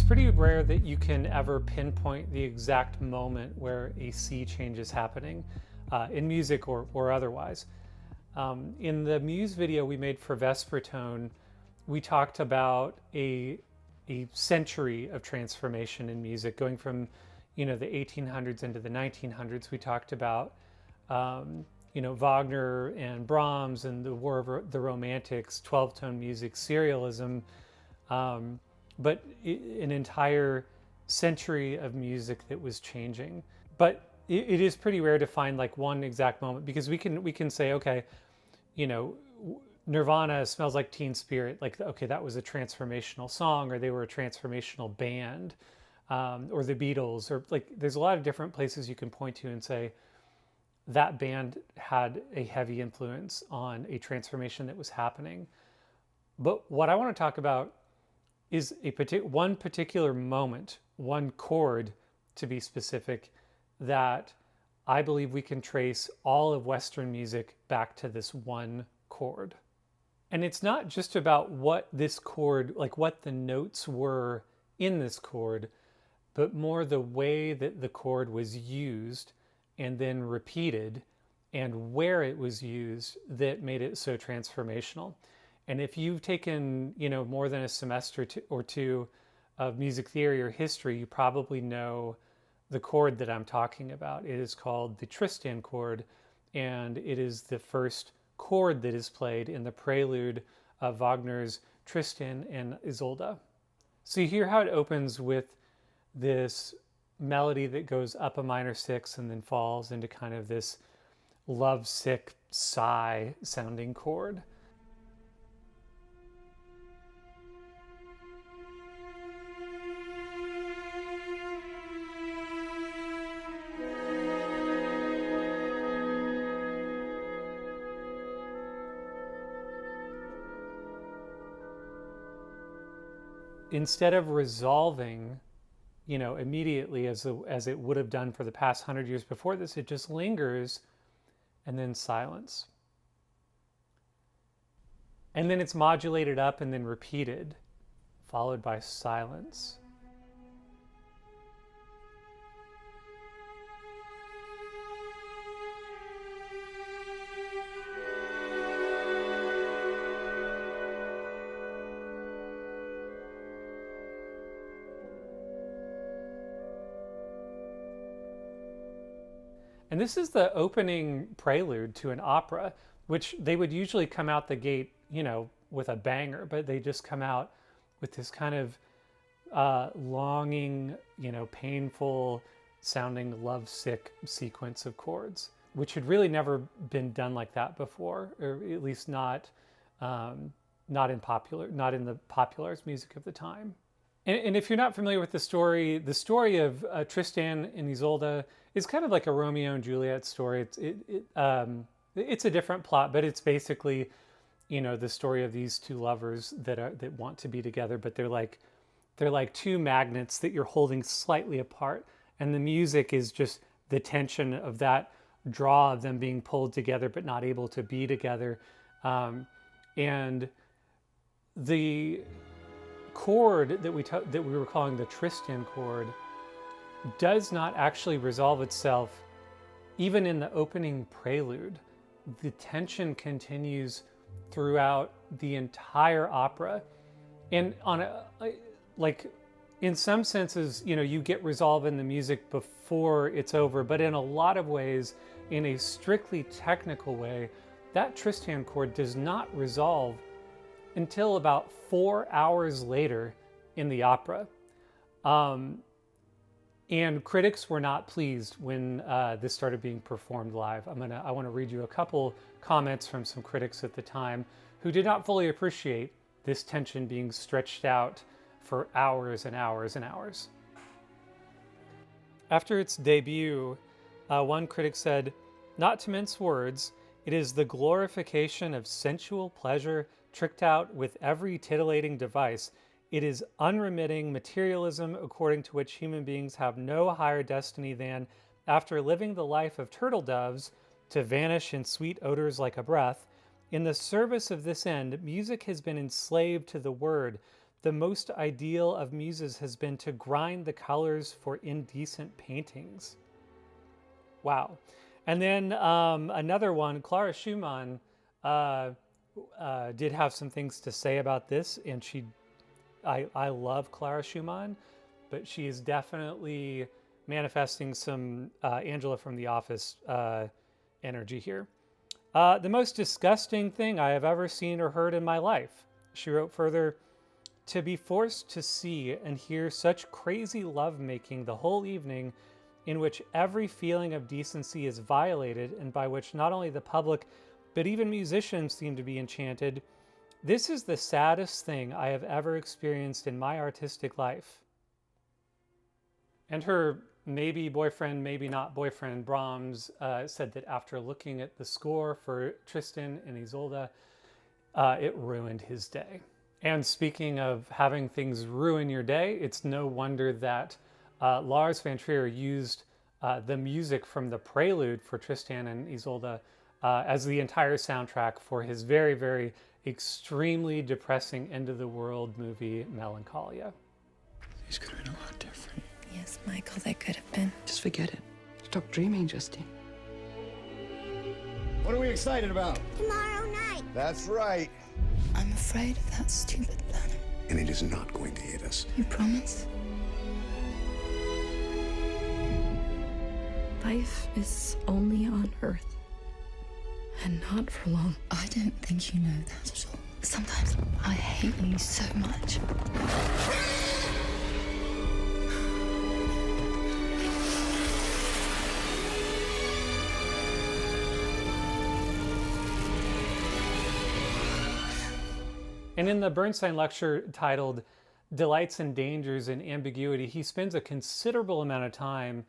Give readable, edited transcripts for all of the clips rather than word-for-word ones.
pretty rare that you can ever pinpoint the exact moment where a C change is happening in music or otherwise. In the Muse video we made for Vespertone, we talked about a century of transformation in music, going from the 1800s into the 1900s. We talked about Wagner and Brahms and the War of the Romantics, 12-tone music, serialism, but an entire century of music that was changing. But it is pretty rare to find like one exact moment, because we can say, okay, Nirvana, Smells Like Teen Spirit, like, okay, that was a transformational song, or they were a transformational band, or the Beatles, or like, there's a lot of different places you can point to and say that band had a heavy influence on a transformation that was happening. But what I want to talk about is one particular moment, one chord to be specific, that I believe we can trace all of Western music back to this one chord. And it's not just about what this chord, like what the notes were in this chord, but more the way that the chord was used and then repeated and where it was used that made it so transformational. And if you've taken, more than a semester or two of music theory or history, you probably know the chord that I'm talking about. It is called the Tristan chord, and it is the first chord that is played in the prelude of Wagner's Tristan and Isolde. So you hear how it opens with this melody that goes up a minor six and then falls into kind of this lovesick sigh sounding chord. Instead of resolving, immediately as it would have done for the past 100 years before this, it just lingers and then silence. And then it's modulated up and then repeated, followed by silence. And this is the opening prelude to an opera, which they would usually come out the gate, with a banger, but they just come out with this kind of longing, painful sounding lovesick sequence of chords, which had really never been done like that before, or at least not in the popular music of the time. And if you're not familiar with the story of Tristan and Isolde is kind of like a Romeo and Juliet story. It's a different plot, but it's basically, the story of these two lovers that want to be together, but they're like two magnets that you're holding slightly apart, and the music is just the tension of that draw of them being pulled together but not able to be together, and the chord that we were calling the Tristan chord does not actually resolve itself even in the opening prelude. The tension continues throughout the entire opera, and in some senses, you get resolve in the music before it's over, but in a lot of ways, in a strictly technical way, that Tristan chord does not resolve until about 4 hours later in the opera. And critics were not pleased when this started being performed live. I want to read you a couple comments from some critics at the time who did not fully appreciate this tension being stretched out for hours and hours and hours. After its debut, one critic said, "Not to mince words, it is the glorification of sensual pleasure tricked out with every titillating device. It is unremitting materialism according to which human beings have no higher destiny than, after living the life of turtle doves, to vanish in sweet odors like a breath. In the service of this end, music has been enslaved to the word, The most ideal of muses has been to grind the colors for indecent paintings. Wow. And then another one, Clara Schumann did have some things to say about this, and I love Clara Schumann, but she is definitely manifesting some Angela from The Office energy here. The most disgusting thing I have ever seen or heard in my life. She wrote further, to be forced to see and hear such crazy lovemaking the whole evening, in which every feeling of decency is violated and by which not only the public but even musicians seem to be enchanted, this is the saddest thing I have ever experienced in my artistic life. And her maybe boyfriend, maybe not boyfriend, Brahms, said that after looking at the score for Tristan and Isolde, it ruined his day. And speaking of having things ruin your day, it's no wonder that Lars van Trier used the music from the prelude for Tristan and Isolde as the entire soundtrack for his very, very extremely depressing end-of-the-world movie, Melancholia. These could have been a lot different. Yes, Michael, they could have been. Just forget it. Stop dreaming, Justine. What are we excited about? Tomorrow night. That's right. I'm afraid of that stupid planet. And it is not going to hit us. You promise? Life is only on Earth. And not for long. I don't think you know that at all. Sometimes I hate you so much. And in the Bernstein lecture titled Delights and Dangers in Ambiguity, he spends a considerable amount of time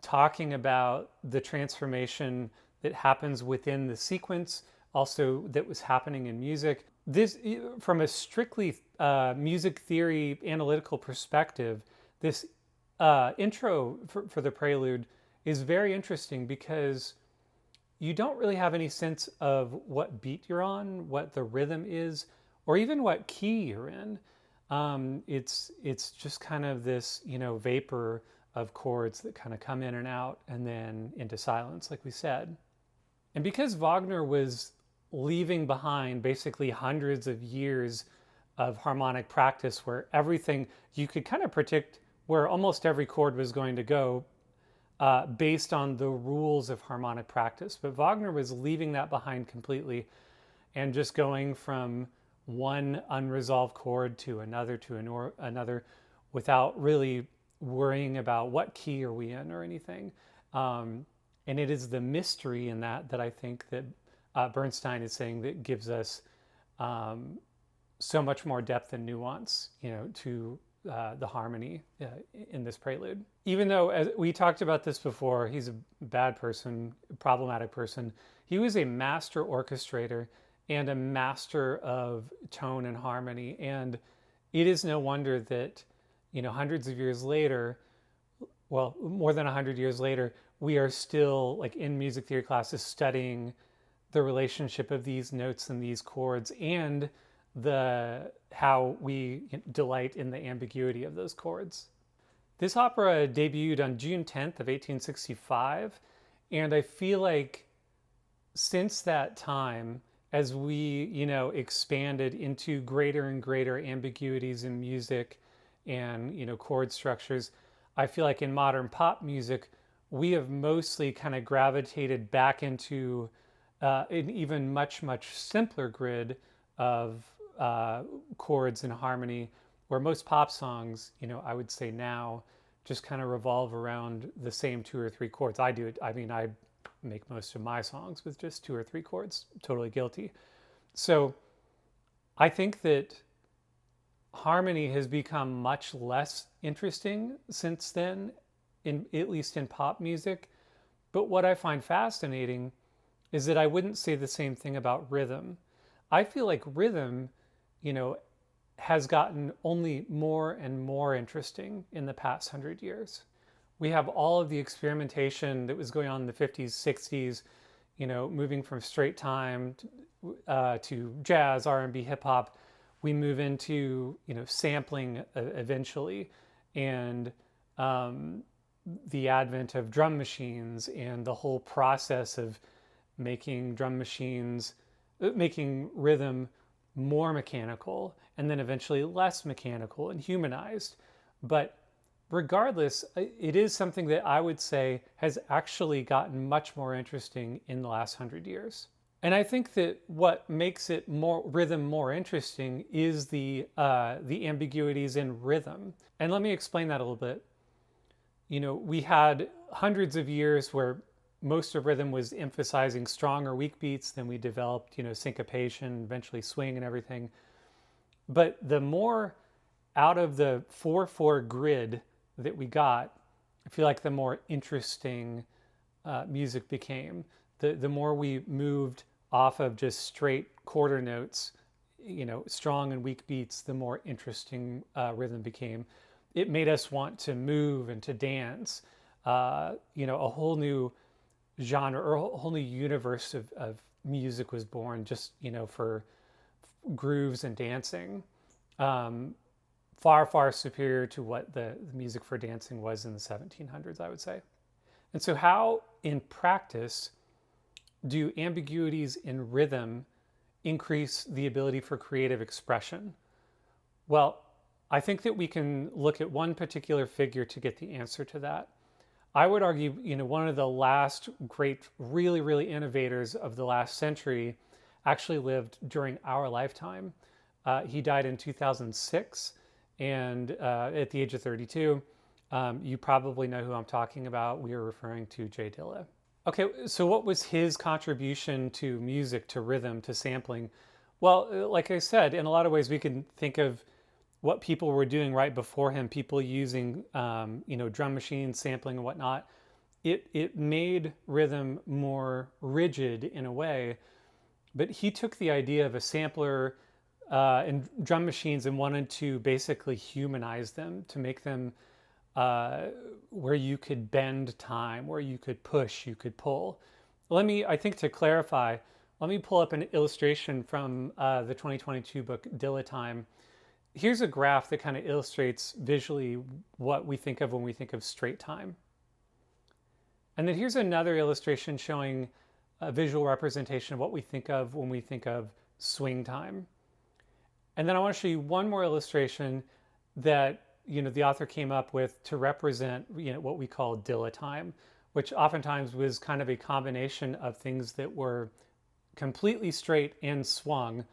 talking about the transformation that happens within the sequence, also that was happening in music. This, from a strictly music theory analytical perspective, this intro for the prelude is very interesting because you don't really have any sense of what beat you're on, what the rhythm is, or even what key you're in. It's just kind of this, vapor of chords that kind of come in and out and then into silence, like we said. And because Wagner was leaving behind basically hundreds of years of harmonic practice where everything, you could kind of predict where almost every chord was going to go based on the rules of harmonic practice. But Wagner was leaving that behind completely and just going from one unresolved chord to another without really worrying about what key are we in or anything. And it is the mystery in that I think that Bernstein is saying that gives us so much more depth and nuance, to the harmony in this prelude. Even though, as we talked about this before, he's a bad person, problematic person, he was a master orchestrator and a master of tone and harmony. And it is no wonder that, hundreds of years later, well, more than 100 years later, we are still, like in music theory classes, studying the relationship of these notes and these chords and how we delight in the ambiguity of those chords. This opera debuted on June 10th of 1865, and I feel like since that time, as we, expanded into greater and greater ambiguities in music and, chord structures, I feel like in modern pop music, we have mostly kind of gravitated back into an even much, much simpler grid of chords and harmony, where most pop songs, I would say now, just kind of revolve around the same 2 or 3 chords. I do it. I mean, I make most of my songs with just 2 or 3 chords, totally guilty. So I think that harmony has become much less interesting since then, at least in pop music. But what I find fascinating is that I wouldn't say the same thing about rhythm. I feel like rhythm, has gotten only more and more interesting in the past 100 years. We have all of the experimentation that was going on in the 50s, 60s, moving from straight time to jazz, R&B, hip hop. we move into, sampling eventually, and the advent of drum machines and the whole process of making drum machines, making rhythm more mechanical, and then eventually less mechanical and humanized. But regardless, it is something that I would say has actually gotten much more interesting in the last 100 years. And I think that what makes it rhythm more interesting is the ambiguities in rhythm. And let me explain that a little bit. We had hundreds of years where most of rhythm was emphasizing strong or weak beats. Then we developed, syncopation, eventually swing and everything. But the more out of the 4/4 grid that we got, I feel like the more interesting music became. The more we moved off of just straight quarter notes, strong and weak beats, the more interesting rhythm became. It made us want to move and to dance. A whole new genre or a whole new universe of music was born just, for grooves and dancing. Far, far superior to what the music for dancing was in the 1700s, I would say. And so how, in practice, do ambiguities in rhythm increase the ability for creative expression? Well, I think that we can look at one particular figure to get the answer to that. I would argue, one of the last great, really, really innovators of the last century actually lived during our lifetime. He died in 2006, and at the age of 32. You probably know who I'm talking about. We are referring to J. Dilla. Okay, so what was his contribution to music, to rhythm, to sampling? Well, like I said, in a lot of ways we can think of what people were doing right before him, people using, drum machines, sampling and whatnot. It made rhythm more rigid in a way, but he took the idea of a sampler and drum machines and wanted to basically humanize them, to make them where you could bend time, where you could push, you could pull. I think to clarify, let me pull up an illustration from the 2022 book, Dilla Time. Here's a graph that kind of illustrates visually what we think of when we think of straight time. And then here's another illustration showing a visual representation of what we think of when we think of swing time. And then I want to show you one more illustration that the author came up with to represent what we call Dilla time, which oftentimes was kind of a combination of things that were completely straight and swung,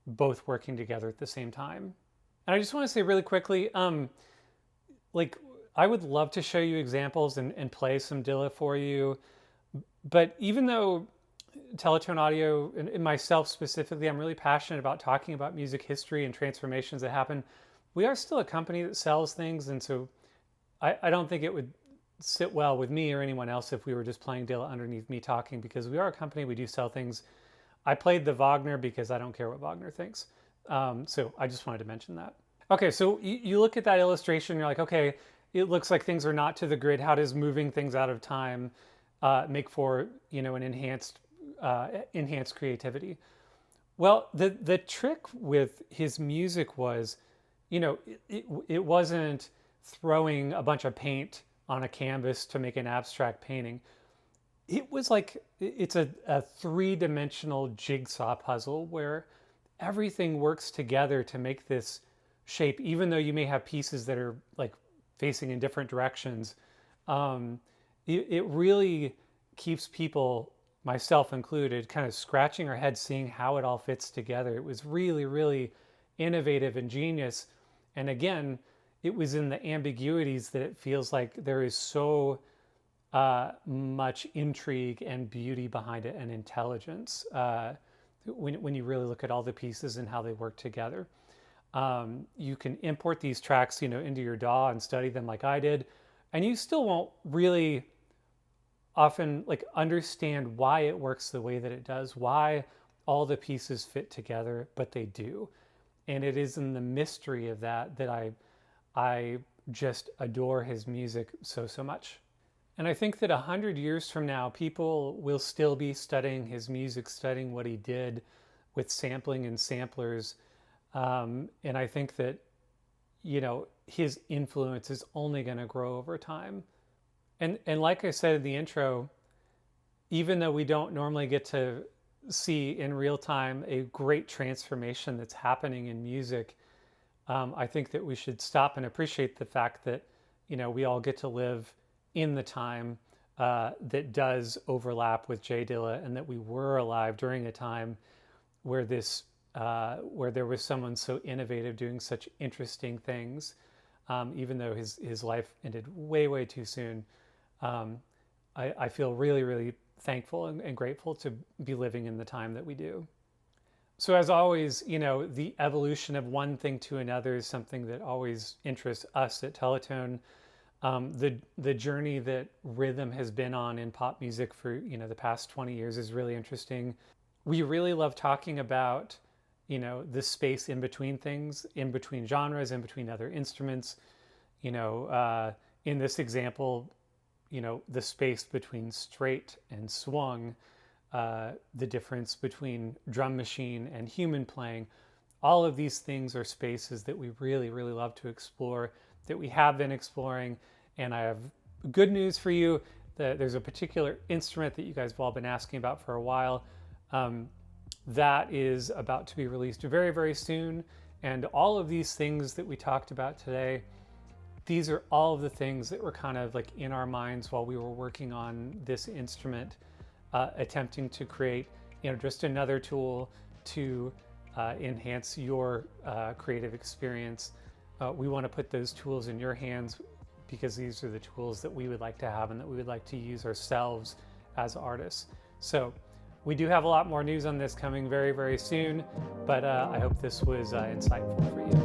both working together at the same time. And I just want to say really quickly, I would love to show you examples and play some Dilla for you, but even though Teletone Audio and myself specifically, I'm really passionate about talking about music history and transformations that happen, we are still a company that sells things, and so I don't think it would sit well with me or anyone else if we were just playing Dilla underneath me talking, because we are a company, we do sell things. I played the Wagner because I don't care what Wagner thinks. So I just wanted to mention that. Okay, so you look at that illustration, you're like, okay, it looks like things are not to the grid. How does moving things out of time make for an enhanced creativity? Well, the trick with his music was, it wasn't throwing a bunch of paint on a canvas to make an abstract painting. It was like, it's a three-dimensional jigsaw puzzle where everything works together to make this shape, even though you may have pieces that are like facing in different directions. It really keeps people, myself included, kind of scratching our heads seeing how it all fits together. It was really, really innovative and genius. And again, it was in the ambiguities that it feels like there is so much intrigue and beauty behind it, and intelligence when you really look at all the pieces and how they work together. You can import these tracks, into your DAW and study them like I did, and you still won't really often understand why it works the way that it does, why all the pieces fit together, but they do. And it is in the mystery of that I just adore his music so much. And I think that 100 years from now, people will still be studying his music, studying what he did with sampling and samplers, And I think that, his influence is only going to grow over time. And like I said in the intro, even though we don't normally get to see in real time a great transformation that's happening in music, I think that we should stop and appreciate the fact that, we all get to live in the time that does overlap with Jay Dilla, and that we were alive during a time where where there was someone so innovative doing such interesting things, even though his life ended way, way too soon. I feel really, really thankful and grateful to be living in the time that we do. So as always, the evolution of one thing to another is something that always interests us at Teletone. The journey that rhythm has been on in pop music for, the past 20 years is really interesting. We really love talking about, the space in between things, in between genres, in between other instruments. In this example, the space between straight and swung, the difference between drum machine and human playing. All of these things are spaces that we really, really love to explore, that we have been exploring. And I have good news for you. There's a particular instrument that you guys have all been asking about for a while that is about to be released very, very soon. And all of these things that we talked about today, these are all of the things that were kind of like in our minds while we were working on this instrument, attempting to create, just another tool to enhance your creative experience. We want to put those tools in your hands because these are the tools that we would like to have and that we would like to use ourselves as artists. So we do have a lot more news on this coming very, very soon, but I hope this was insightful for you.